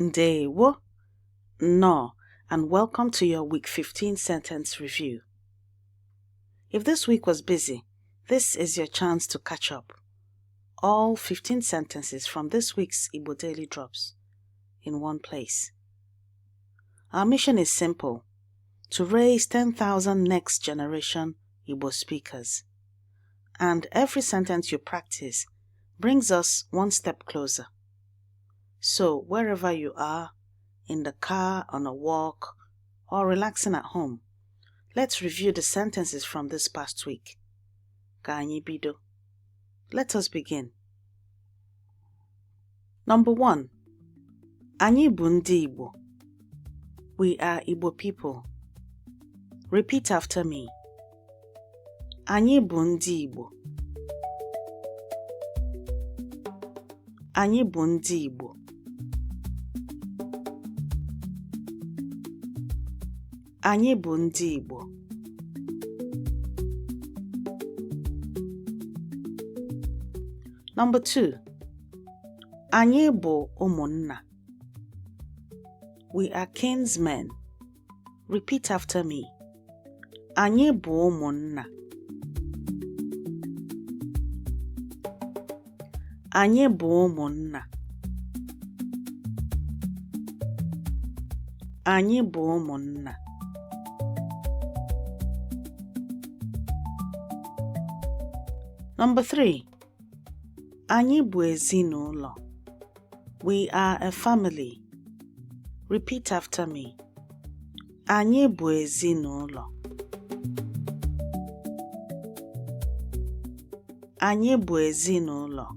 Ndewo, no, and welcome to your week 15 sentence review. If this week was busy, this is your chance to catch up. All 15 sentences from this week's Igbo Daily Drops in one place. Our mission is simple: to raise 10,000 next generation Igbo speakers. And every sentence you practice brings us one step closer. So wherever you are, in the car, on a walk, or relaxing at home, let's review the sentences from this past week. Ka anyị bido. Let us begin. Number 1. Anyị bụ ndị Igbo. We are Igbo people. Repeat after me. Anyị bụ ndị Igbo. Anyị bụ ndị Igbo. Anyị bụ ndị Igbo. Number 2. Anyị bụ umunna. We are kinsmen. Repeat after me. Anyị bụ umunna. Anyị bụ umunna. Anyị bụ umunna. Number 3. Anyị bụ ezinulo. We are a family. Repeat after me. Anyị bụ ezinulo. Anyị bụ ezinulo.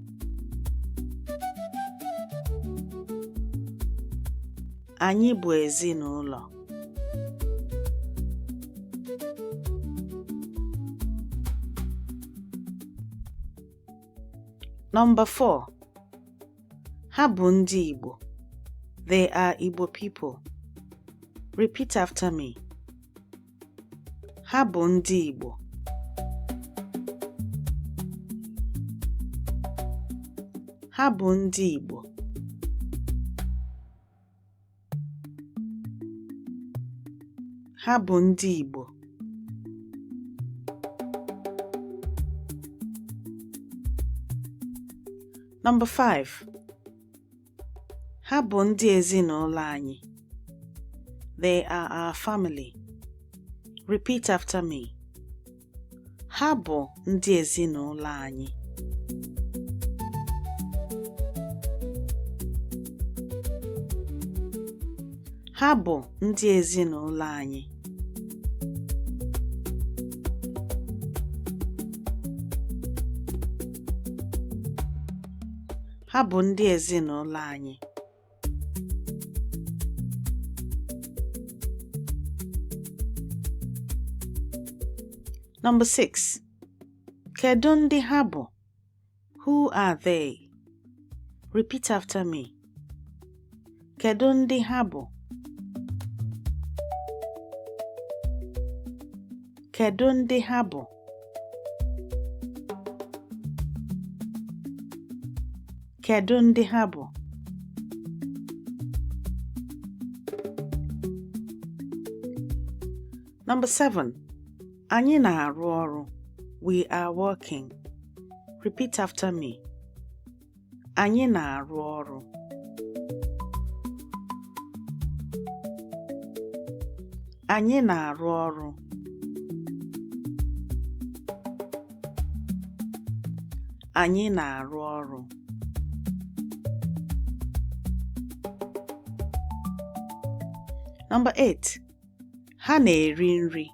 Anyị bụ ezinulo. Number 4. Ha bụ ndị Igbo. They are Igbo people. Repeat after me. Ha bụ ndị Igbo. Ha bụ ndị Igbo. Ha bụ ndị Igbo. Number 5. Ha bụ ndị ezinulo anyị. They are our family. Repeat after me. Ha bụ ndị ezinulo anyị. Ha bụ ndị ezinulo anyị. Ha bụ ndị ezinulo anyị. Number 6. Kedụ ndị ha bụ? Who are they? Repeat after me. Kedụ ndị ha bụ? Kedụ ndị ha bụ? Kedụ ndị ha bụ? Number 7. Anyị na-arụ ọrụ. We are working. Repeat after me. Anyị na-arụ ọrụ. Anyị na-arụ ọrụ. Anyị na-arụ ọrụ. Number 8. Ha na-eri nri.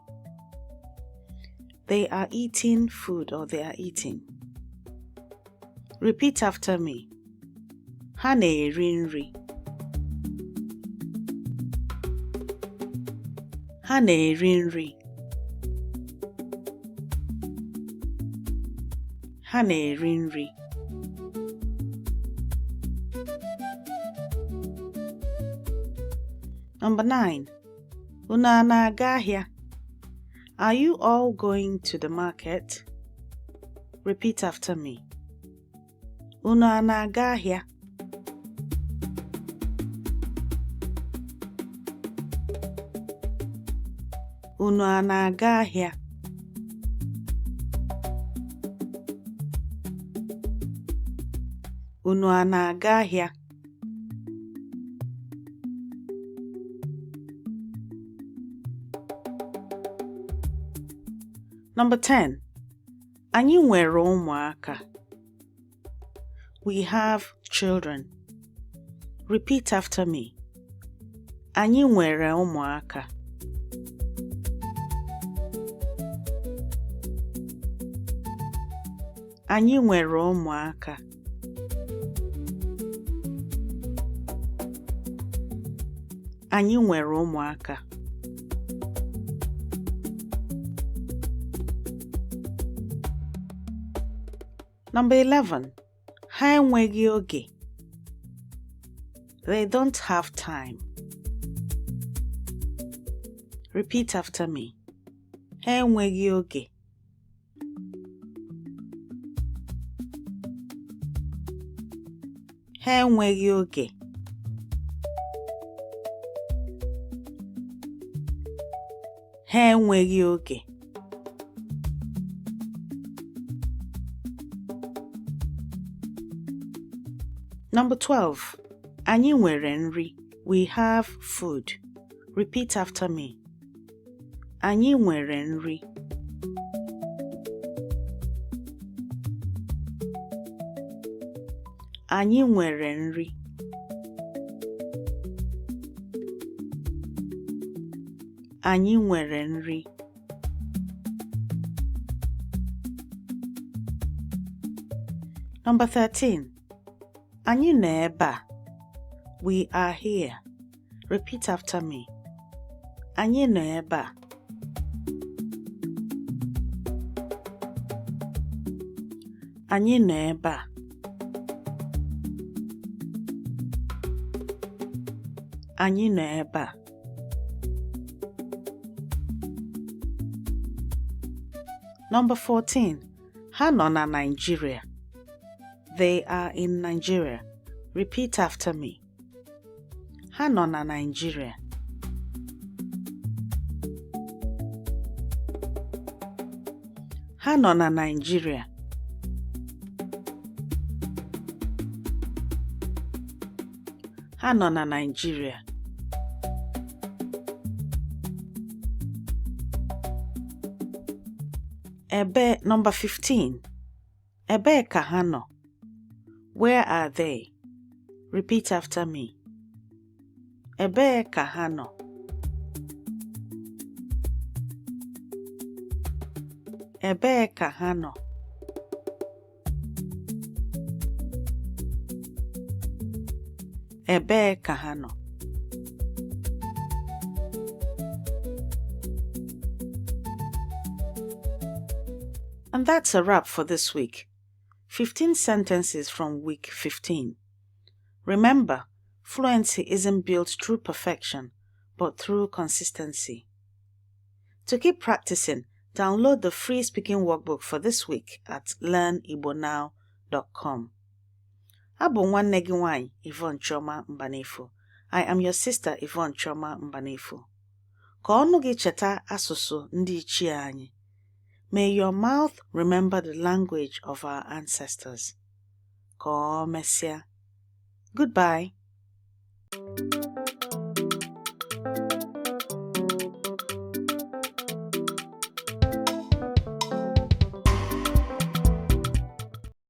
They are eating food, or they are eating. Repeat after me. Ha na-eri nri. Ha na-eri nri. Ha na-eri nri. Number 9. Unu na-aga ahịa? Are you all going to the market? Repeat after me. Unu na-aga ahịa? Unu a na-aga ahịa? Unu a na-aga ahịa? Number 10. Anyị nwere ụmụaka. We have children. Repeat after me. Anyị nwere ụmụaka. Anyị nwere ụmụaka. Anyị nwere ụmụaka. Number 11. Ha enweghị oge. They don't have time. Repeat after me. Ha enweghị oge. Ha enweghị oge. Ha enweghị oge. Number 12. Anyị nwere nri. We have food. Repeat after me. Anyị nwere nri. Anyị nwere nri. Anyị nwere nri. Number 13. Anyị nọ ebe a. We are here. Repeat after me. Anyị nọ ebe a. Anyị nọ ebe a. Anyị nọ ebe a. Number 14. Ha nọ na Nigeria. They are in Nigeria. Repeat after me. Ha nọ na Nigeria. Ha nọ na Nigeria. Ha nọ na Nigeria. Ebe, number 15. Ebe ka ha nọ. Where are they? Repeat after me. Ebe ka ha nọ. Ebe ka ha nọ. Ebe ka ha nọ. And that's a wrap for this week. 15 sentences from week 15. Remember, fluency isn't built through perfection, but through consistency. To keep practicing, download the free speaking workbook for this week at learnibonow.com. Abụ nwanne gị nwanyị Yvonne Chioma Mbanefo. I am your sister Yvonne Chioma Mbanefo. Ka ọnụ gị cheta asụsụ ndị ichie anyị. May your mouth remember the language of our ancestors. Ka o mesịa. Goodbye.